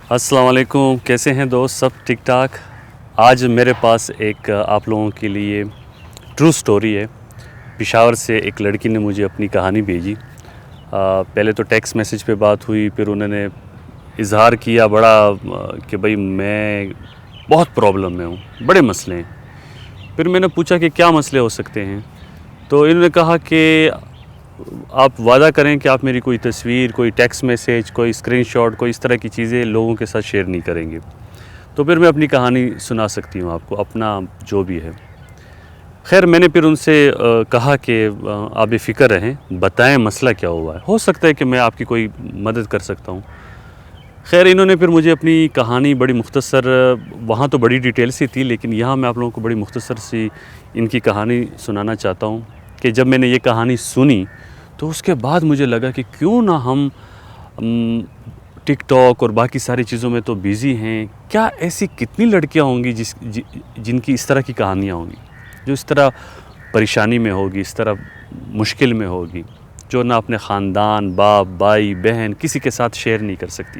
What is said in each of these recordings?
السلام علیکم، کیسے ہیں دوست؟ سب ٹھیک ٹھاک؟ آج میرے پاس ایک آپ لوگوں کے لیے ٹرو سٹوری ہے۔ پشاور سے ایک لڑکی نے مجھے اپنی کہانی بھیجی۔ پہلے تو ٹیکسٹ میسیج پہ بات ہوئی، پھر انہوں نے اظہار کیا بڑا کہ بھئی میں بہت پرابلم میں ہوں، بڑے مسئلے ہیں۔ پھر میں نے پوچھا کہ کیا مسئلے ہو سکتے ہیں؟ تو انہوں نے کہا کہ آپ وعدہ کریں کہ آپ میری کوئی تصویر، کوئی ٹیکسٹ میسیج، کوئی اسکرین شاٹ، کوئی اس طرح کی چیزیں لوگوں کے ساتھ شیئر نہیں کریں گے۔ تو پھر میں اپنی کہانی سنا سکتی ہوں آپ کو، اپنا جو بھی ہے۔ خیر، میں نے پھر ان سے کہا کہ آپ بے فکر رہیں، بتائیں مسئلہ کیا ہوا ہے، ہو سکتا ہے کہ میں آپ کی کوئی مدد کر سکتا ہوں۔ خیر، انہوں نے پھر مجھے اپنی کہانی بڑی مختصر، وہاں تو بڑی ڈیٹیل سی تھی لیکن یہاں میں آپ لوگوں کو بڑی مختصر سی ان کی کہانی سنانا چاہتا ہوں کہ جب میں نے یہ کہانی سنی تو اس کے بعد مجھے لگا کہ کیوں نہ ہم ٹک ٹاک اور باقی ساری چیزوں میں تو بیزی ہیں، کیا ایسی کتنی لڑکیاں ہوں گی جن کی اس طرح کی کہانیاں ہوں گی، جو اس طرح پریشانی میں ہوگی، اس طرح مشکل میں ہوگی، جو نہ اپنے خاندان، باپ، بھائی، بہن کسی کے ساتھ شیئر نہیں کر سکتی۔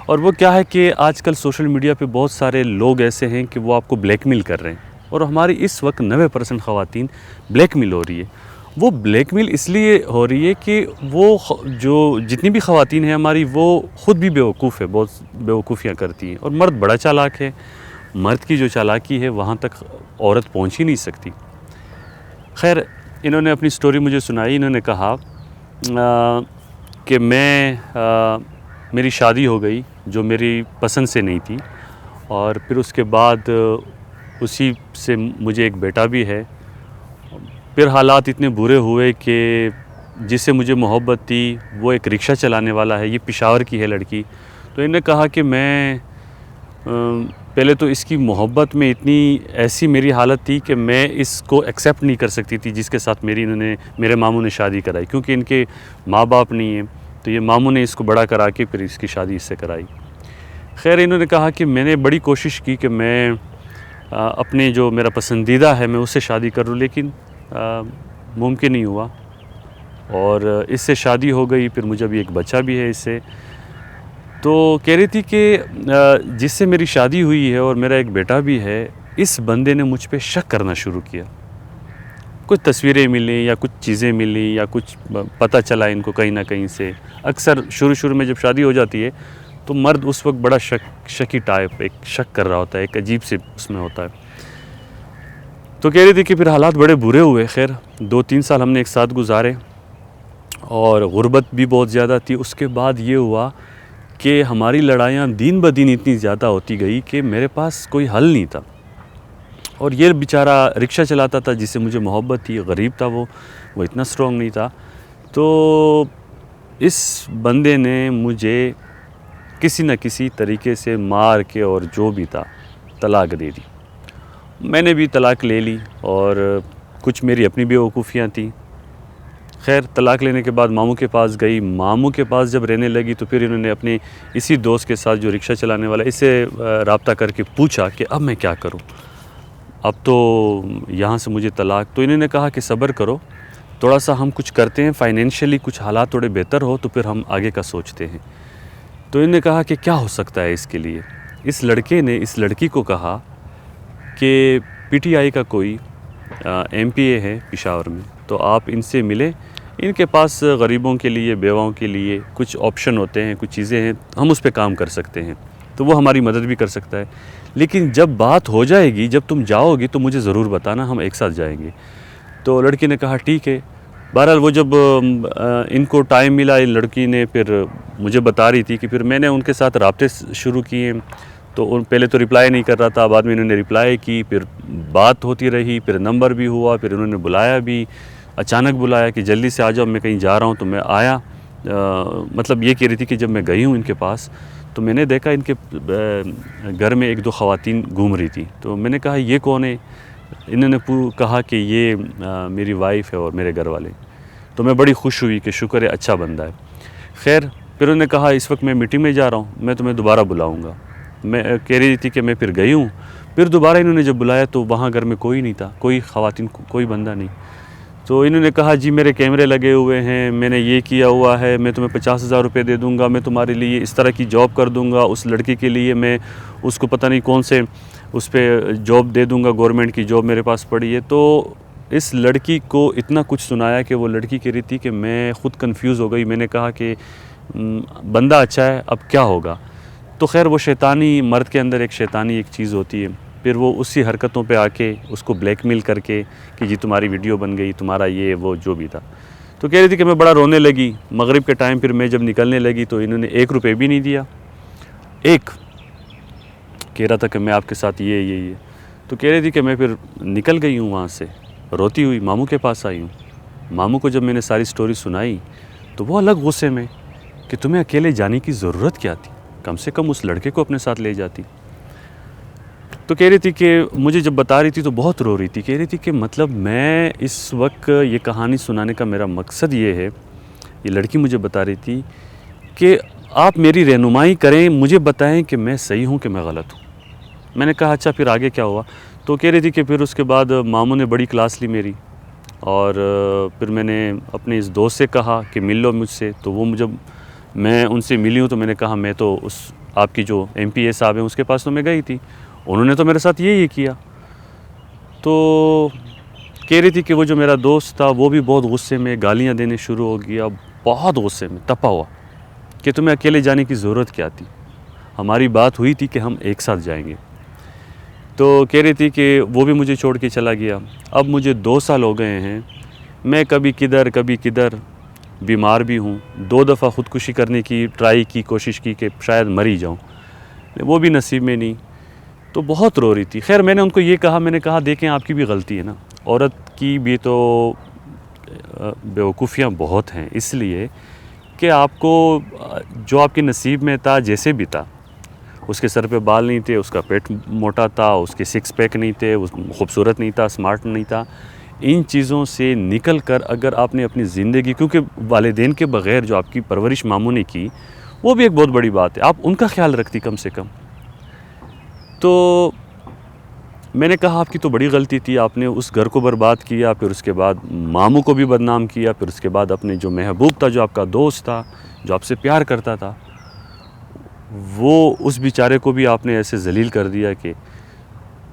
اور وہ کیا ہے کہ آج کل سوشل میڈیا پہ بہت سارے لوگ ایسے ہیں کہ وہ آپ کو بلیک میل کر رہے ہیں، اور ہماری اس وقت 90% خواتین بلیک میل ہو رہی ہے۔ وہ بلیک میل اس لیے ہو رہی ہے کہ وہ جو جتنی بھی خواتین ہیں ہماری، وہ خود بھی بیوقوف ہے، بہت بیوقوفیاں کرتی ہیں، اور مرد بڑا چالاک ہے۔ مرد کی جو چالاکی ہے وہاں تک عورت پہنچ ہی نہیں سکتی۔ خیر، انہوں نے اپنی سٹوری مجھے سنائی۔ انہوں نے کہا کہ میری شادی ہو گئی جو میری پسند سے نہیں تھی، اور پھر اس کے بعد اسی سے مجھے ایک بیٹا بھی ہے۔ پھر حالات اتنے برے ہوئے کہ جس سے مجھے محبت تھی وہ ایک رکشہ چلانے والا ہے، یہ پشاور کی ہے لڑکی۔ تو انہوں نے کہا کہ میں پہلے تو اس کی محبت میں اتنی ایسی میری حالت تھی کہ میں اس کو ایکسیپٹ نہیں کر سکتی تھی جس کے ساتھ میرے ماموں نے شادی کرائی، کیونکہ ان کے ماں باپ نہیں ہیں، تو یہ ماموں نے اس کو بڑا کرا کے پھر اس کی شادی اس سے کرائی۔ خیر، انہوں نے کہا کہ میں نے بڑی کوشش کی کہ میں اپنے جو میرا پسندیدہ ہے میں اس سے شادی کروں، لیکن ممکن نہیں ہوا، اور اس سے شادی ہو گئی۔ پھر مجھے ابھی ایک بچہ بھی ہے اس سے۔ تو کہہ رہی تھی کہ جس سے میری شادی ہوئی ہے اور میرا ایک بیٹا بھی ہے، اس بندے نے مجھ پہ شک کرنا شروع کیا۔ کچھ تصویریں ملیں یا کچھ چیزیں ملیں یا کچھ پتہ چلا ان کو کہیں نہ کہیں سے۔ اکثر شروع میں جب شادی ہو جاتی ہے تو مرد اس وقت بڑا شکی ٹائپ ایک شک کر رہا ہوتا ہے، ایک عجیب سے اس میں ہوتا ہے۔ تو کہہ رہی تھی کہ پھر حالات بڑے برے ہوئے۔ خیر، 2-3 سال ہم نے ایک ساتھ گزارے، اور غربت بھی بہت زیادہ تھی۔ اس کے بعد یہ ہوا کہ ہماری لڑائیاں دن بدن اتنی زیادہ ہوتی گئی کہ میرے پاس کوئی حل نہیں تھا، اور یہ بیچارہ رکشہ چلاتا تھا جس سے مجھے محبت تھی، غریب تھا، وہ اتنا سٹرونگ نہیں تھا۔ تو اس بندے نے مجھے کسی نہ کسی طریقے سے مار کے اور جو بھی تھا طلاق دے دی۔ میں نے بھی طلاق لے لی، اور کچھ میری اپنی بیوقوفیاں تھیں۔ خیر، طلاق لینے کے بعد ماموں کے پاس گئی۔ ماموں کے پاس جب رہنے لگی تو پھر انہوں نے اپنے اسی دوست کے ساتھ جو رکشہ چلانے والا، اس سے رابطہ کر کے پوچھا کہ اب میں کیا کروں، اب تو یہاں سے مجھے طلاق۔ تو انہوں نے کہا کہ صبر کرو، تھوڑا سا ہم کچھ کرتے ہیں، فائنینشلی کچھ حالات تھوڑے بہتر ہو تو پھر ہم آگے کا سوچتے ہیں۔ تو انہوں نے کہا کہ کیا ہو سکتا ہے اس کے لیے۔ اس لڑکے نے اس لڑکی کو کہا کہ پی ٹی آئی کا کوئی ایم پی اے ہے پشاور میں، تو آپ ان سے ملیں، ان کے پاس غریبوں کے لیے، بیواؤں کے لیے کچھ آپشن ہوتے ہیں، کچھ چیزیں ہیں، ہم اس پہ کام کر سکتے ہیں، تو وہ ہماری مدد بھی کر سکتا ہے۔ لیکن جب بات ہو جائے گی، جب تم جاؤ گی تو مجھے ضرور بتانا، ہم ایک ساتھ جائیں گے۔ تو لڑکی نے کہا ٹھیک ہے۔ بہرحال وہ جب ان کو ٹائم ملا، ان لڑکی نے پھر مجھے بتا رہی تھی کہ پھر میں نے ان کے ساتھ رابطے شروع کیے، تو پہلے تو رپلائی نہیں کر رہا تھا، بعد میں انہوں نے رپلائی کی، پھر بات ہوتی رہی، پھر نمبر بھی ہوا، پھر انہوں نے بلایا بھی، اچانک بلایا کہ جلدی سے آ جاؤ، میں کہیں جا رہا ہوں۔ تو میں آیا، مطلب یہ کہہ رہی تھی کہ جب میں گئی ہوں ان کے پاس تو میں نے دیکھا ان کے گھر میں 1-2 خواتین گھوم رہی تھی۔ تو میں نے کہا یہ کون ہے؟ انہوں نے کہا کہ یہ میری وائف ہے اور میرے گھر والے۔ تو میں بڑی خوش ہوئی کہ شکر ہے، اچھا بندہ ہے۔ خیر، پھر انہوں نے کہا اس وقت میں میٹنگ میں جا رہا ہوں، میں تمہیں دوبارہ بلاؤں گا۔ میں کہہ رہی تھی کہ میں پھر گئی ہوں، پھر دوبارہ انہوں نے جب بلایا تو وہاں گھر میں کوئی نہیں تھا، کوئی خواتین، کوئی بندہ نہیں۔ تو انہوں نے کہا جی میرے کیمرے لگے ہوئے ہیں، میں نے یہ کیا ہوا ہے، میں تمہیں 50,000 روپے دے دوں گا، میں تمہارے لیے اس طرح کی جاب کر دوں گا، اس لڑکی کے لیے میں اس کو پتہ نہیں کون سے اس پہ جاب دے دوں گا، گورنمنٹ کی جاب میرے پاس پڑی ہے۔ تو اس لڑکی کو اتنا کچھ سنایا کہ وہ لڑکی کہہ رہی تھی کہ میں خود کنفیوز ہو گئی۔ میں نے کہا کہ بندہ اچھا ہے، اب کیا ہوگا؟ تو خیر وہ شیطانی، مرد کے اندر ایک شیطانی ایک چیز ہوتی ہے، پھر وہ اسی حرکتوں پہ آ کے اس کو بلیک میل کر کے کہ جی تمہاری ویڈیو بن گئی، تمہارا یہ وہ جو بھی تھا۔ تو کہہ رہی تھی کہ میں بڑا رونے لگی۔ مغرب کے ٹائم پھر میں جب نکلنے لگی تو انہوں نے 1 روپے بھی نہیں دیا۔ کہہ رہا تھا کہ میں آپ کے ساتھ یہ تو کہہ رہی تھی کہ میں پھر نکل گئی ہوں وہاں سے روتی ہوئی، ماموں کے پاس آئی ہوں۔ ماموں کو جب میں نے ساری سٹوری سنائی تو وہ الگ غصے میں کہ تمہیں اکیلے جانے کی ضرورت کیا تھی، کم سے کم اس لڑکے کو اپنے ساتھ لے جاتی۔ تو کہہ رہی تھی کہ مجھے جب بتا رہی تھی تو بہت رو رہی تھی، کہہ رہی تھی کہ مطلب میں اس وقت یہ کہانی سنانے کا میرا مقصد یہ ہے، یہ لڑکی مجھے بتا رہی تھی کہ آپ میری رہنمائی کریں، مجھے بتائیں کہ میں صحیح ہوں کہ میں غلط ہوں۔ میں نے کہا اچھا پھر آگے کیا ہوا؟ تو کہہ رہی تھی کہ پھر اس کے بعد ماموں نے بڑی کلاس لی میری، اور پھر میں نے اپنے اس دوست سے کہا کہ مل لو مجھ سے۔ تو وہ جب میں ان سے ملی ہوں تو میں نے کہا میں تو اس آپ کی جو MPA صاحب ہیں اس کے پاس تو میں گئی تھی، انہوں نے تو میرے ساتھ یہ کیا۔ تو کہہ رہی تھی کہ وہ جو میرا دوست تھا وہ بھی بہت غصے میں گالیاں دینے شروع ہو گیا، بہت غصے میں تپا ہوا کہ تمہیں اکیلے جانے کی ضرورت کیا تھی، ہماری بات ہوئی تھی کہ ہم ایک ساتھ جائیں گے۔ تو کہہ رہی تھی کہ وہ بھی مجھے چھوڑ کے چلا گیا۔ اب مجھے 2 سال ہو گئے ہیں، میں کبھی کدھر بیمار بھی ہوں، 2 دفعہ خودکشی کرنے کی ٹرائی کی، کوشش کی کہ شاید مر ہی جاؤں، وہ بھی نصیب میں نہیں۔ تو بہت رو رہی تھی۔ خیر میں نے ان کو یہ کہا، میں نے کہا دیکھیں آپ کی بھی غلطی ہے نا، عورت کی بھی تو بیوقوفیاں بہت ہیں، اس لیے کہ آپ کو جو آپ کے نصیب میں تھا جیسے بھی تھا، اس کے سر پہ بال نہیں تھے، اس کا پیٹ موٹا تھا، اس کے 6 پیک نہیں تھے، وہ خوبصورت نہیں تھا، اسمارٹ نہیں تھا، ان چیزوں سے نکل کر اگر آپ نے اپنی زندگی، کیونکہ والدین کے بغیر جو آپ کی پرورش ماموں نے کی وہ بھی ایک بہت بڑی بات ہے، آپ ان کا خیال رکھتی کم سے کم۔ تو میں نے کہا آپ کی تو بڑی غلطی تھی، آپ نے اس گھر کو برباد کیا، پھر اس کے بعد ماموں کو بھی بدنام کیا، پھر اس کے بعد اپنے جو محبوب تھا، جو آپ کا دوست تھا، جو آپ سے پیار کرتا تھا، وہ اس بیچارے کو بھی آپ نے ایسے ذلیل کر دیا کہ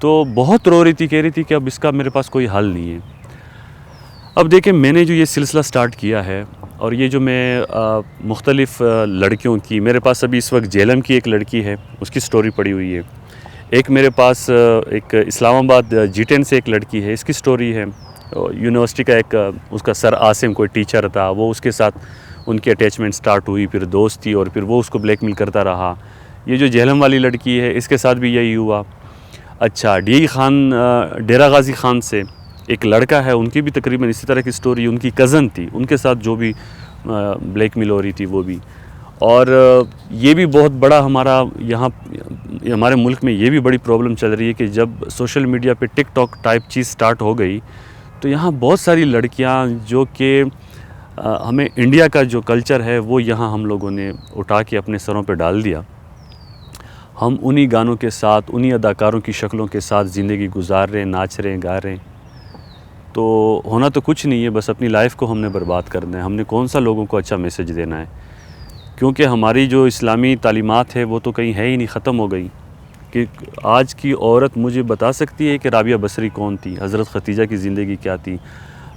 تو بہت رو رہی تھی، کہہ رہی تھی کہ اب اس کا میرے پاس کوئی حل نہیں ہے۔ اب دیکھیں میں نے جو یہ سلسلہ سٹارٹ کیا ہے، اور یہ جو میں مختلف لڑکیوں کی، میرے پاس ابھی اس وقت جہلم کی ایک لڑکی ہے، اس کی سٹوری پڑی ہوئی ہے، ایک میرے پاس ایک اسلام آباد G10 سے ایک لڑکی ہے، اس کی سٹوری ہے، یونیورسٹی کا ایک اس کا سر عاصم کوئی ٹیچر تھا، وہ اس کے ساتھ ان کی اٹیچمنٹ سٹارٹ ہوئی، پھر دوست تھی، اور پھر وہ اس کو بلیک میل کرتا رہا۔ یہ جو جہلم والی لڑکی ہے اس کے ساتھ بھی یہی ہوا۔ اچھا ڈیرہ غازی خان سے ایک لڑکا ہے، ان کی بھی تقریباً اسی طرح کی سٹوری، ان کی کزن تھی، ان کے ساتھ جو بھی بلیک میل ہو رہی تھی وہ بھی۔ اور یہ بھی بہت بڑا ہمارا یہاں ہمارے ملک میں یہ بھی بڑی پرابلم چل رہی ہے کہ جب سوشل میڈیا پہ ٹک ٹاک ٹائپ چیز سٹارٹ ہو گئی تو یہاں بہت ساری لڑکیاں جو کہ ہمیں انڈیا کا جو کلچر ہے وہ یہاں ہم لوگوں نے اٹھا کے اپنے سروں پہ ڈال دیا، ہم انہی گانوں کے ساتھ، انہی اداکاروں کی شکلوں کے ساتھ زندگی گزار رہے ہیں، ناچ رہے ہیں، گا رہے ہیں۔ تو ہونا تو کچھ نہیں ہے، بس اپنی لائف کو ہم نے برباد کرنا ہے، ہم نے کون سا لوگوں کو اچھا میسج دینا ہے، کیونکہ ہماری جو اسلامی تعلیمات ہے وہ تو کہیں ہے ہی نہیں، ختم ہو گئی۔ کہ آج کی عورت مجھے بتا سکتی ہے کہ رابعہ بصری کون تھی، حضرت ختیجہ کی زندگی کیا تھی،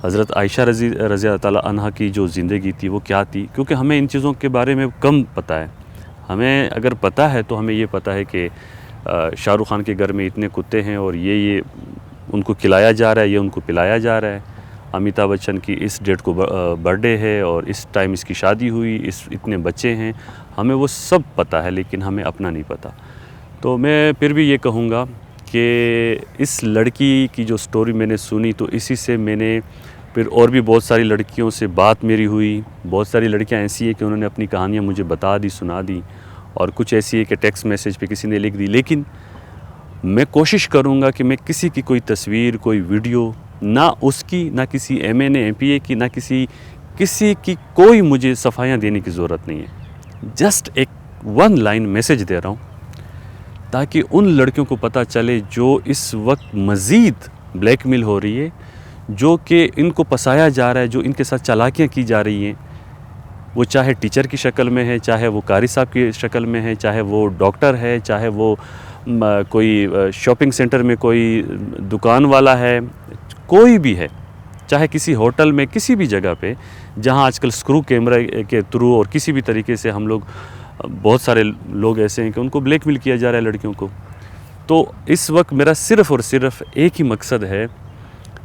حضرت عائشہ رضی اللہ تعالیٰ عنہا کی جو زندگی تھی وہ کیا تھی؟ کیونکہ ہمیں ان چیزوں کے بارے میں کم پتہ ہے۔ ہمیں اگر پتہ ہے تو ہمیں یہ پتہ ہے کہ شاہ رخ خان کے گھر میں اتنے کتے ہیں، اور یہ ان کو کھلایا جا رہا ہے، یہ ان کو پلایا جا رہا ہے، امیتابھ بچن کی اس ڈیٹ کو برتھ ڈے ہے، اور اس ٹائم اس کی شادی ہوئی، اتنے بچے ہیں، ہمیں وہ سب پتہ ہے، لیکن ہمیں اپنا نہیں پتہ۔ تو میں پھر بھی یہ کہوں گا کہ اس لڑکی کی جو سٹوری میں نے سنی تو اسی سے میں نے پھر اور بھی بہت ساری لڑکیوں سے بات میری ہوئی، بہت ساری لڑکیاں ایسی ہیں کہ انہوں نے اپنی کہانیاں مجھے بتا دی، سنا دی، اور کچھ ایسی ہے کہ ٹیکسٹ میسیج پہ کسی نے لکھ دی۔ لیکن میں کوشش کروں گا کہ میں کسی کی کوئی تصویر، کوئی ویڈیو، نہ اس کی، نہ کسی MA MPA کی، نہ کسی کی کوئی مجھے صفائیاں دینے کی ضرورت نہیں ہے، جسٹ ایک 1 لائن میسیج دے رہا ہوں تاکہ ان لڑکیوں کو پتہ چلے جو اس وقت مزید بلیک میل ہو رہی ہے، جو کہ ان کو پسایا جا رہا ہے، جو ان کے ساتھ چالاکیاں کی جا رہی ہیں، وہ چاہے ٹیچر کی شکل میں ہے، چاہے وہ قاری صاحب کی شکل میں ہے، چاہے وہ ڈاکٹر ہے، چاہے وہ کوئی شاپنگ سینٹر میں کوئی دکان والا ہے، کوئی بھی ہے، چاہے کسی ہوٹل میں، کسی بھی جگہ پہ جہاں آج کل سکرو کیمرے کے تھرو اور کسی بھی طریقے سے ہم لوگ، بہت سارے لوگ ایسے ہیں کہ ان کو بلیک میل کیا جا رہا ہے لڑکیوں کو. تو اس وقت میرا صرف اور صرف ایک ہی مقصد ہے،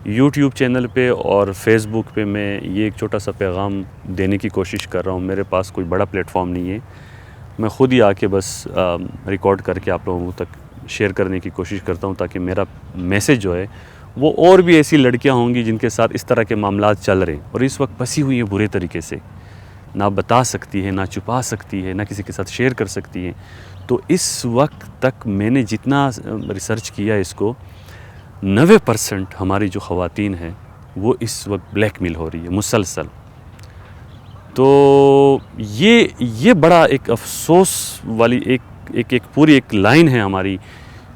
یوٹیوب چینل پہ اور فیس بک پہ میں یہ ایک چھوٹا سا پیغام دینے کی کوشش کر رہا ہوں. میرے پاس کوئی بڑا پلیٹ فارم نہیں ہے، میں خود ہی آ کے بس ریکارڈ کر کے آپ لوگوں تک شیئر کرنے کی کوشش کرتا ہوں، تاکہ میرا میسیج جو ہے وہ اور بھی ایسی لڑکیاں ہوں گی جن کے ساتھ اس طرح کے معاملات چل رہے ہیں اور اس وقت پھنسی ہوئی ہیں برے طریقے سے، نہ بتا سکتی ہے، نہ چھپا سکتی ہے، نہ کسی کے ساتھ شیئر کر سکتی ہیں. تو اس وقت تک میں نے جتنا ریسرچ کیا اس کو، 90% ہماری جو خواتین ہیں وہ اس وقت بلیک میل ہو رہی ہے مسلسل. تو یہ بڑا ایک افسوس والی ایک پوری ایک لائن ہے ہماری،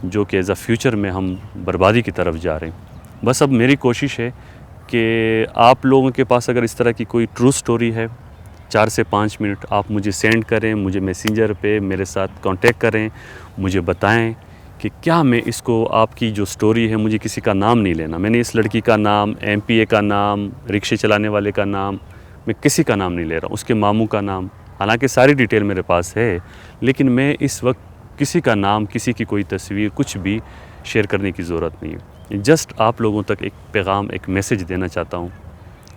جو کہ ایز اے فیوچر میں ہم بربادی کی طرف جا رہے ہیں. بس اب میری کوشش ہے کہ آپ لوگوں کے پاس اگر اس طرح کی کوئی ٹرو سٹوری ہے، 4 سے 5 منٹ آپ مجھے سینڈ کریں، مجھے میسنجر پہ میرے ساتھ کانٹیکٹ کریں، مجھے بتائیں کہ کیا میں اس کو، آپ کی جو سٹوری ہے، مجھے کسی کا نام نہیں لینا، میں نے اس لڑکی کا نام، ایم پی اے کا نام، رکشے چلانے والے کا نام، میں کسی کا نام نہیں لے رہا ہوں، اس کے ماموں کا نام، حالانکہ ساری ڈیٹیل میرے پاس ہے، لیکن میں اس وقت کسی کا نام، کسی کی کوئی تصویر، کچھ بھی شیئر کرنے کی ضرورت نہیں ہے. جسٹ آپ لوگوں تک ایک پیغام، ایک میسیج دینا چاہتا ہوں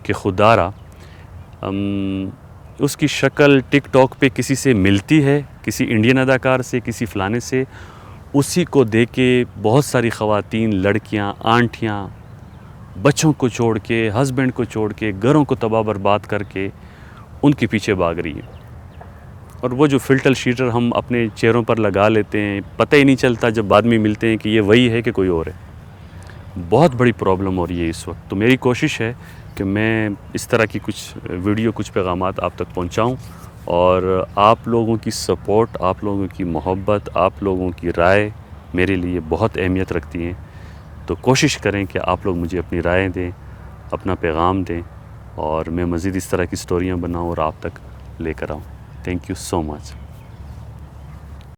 کہ خدا را اس کی شکل ٹک ٹاک پہ کسی سے ملتی ہے، کسی انڈین اداکار سے، کسی فلانے سے، اسی کو دیکھ کے بہت ساری خواتین، لڑکیاں، آنٹیاں بچوں کو چھوڑ کے، ہسبینڈ کو چھوڑ کے، گھروں کو تباہ برباد کر کے ان کے پیچھے بھاگ رہی ہیں. اور وہ جو فلٹر شیٹر ہم اپنے چہروں پر لگا لیتے ہیں، پتہ ہی نہیں چلتا جب بعد میں ملتے ہیں کہ یہ وہی ہے کہ کوئی اور ہے. بہت بڑی پرابلم ہو رہی ہے اس وقت. تو میری کوشش ہے کہ میں اس طرح کی کچھ ویڈیو، کچھ پیغامات آپ تک پہنچاؤں، اور آپ لوگوں کی سپورٹ، آپ لوگوں کی محبت، آپ لوگوں کی رائے میرے لیے بہت اہمیت رکھتی ہیں. تو کوشش کریں کہ آپ لوگ مجھے اپنی رائے دیں، اپنا پیغام دیں، اور میں مزید اس طرح کی سٹوریاں بناؤں اور آپ تک لے کر آؤں. Thank you so much.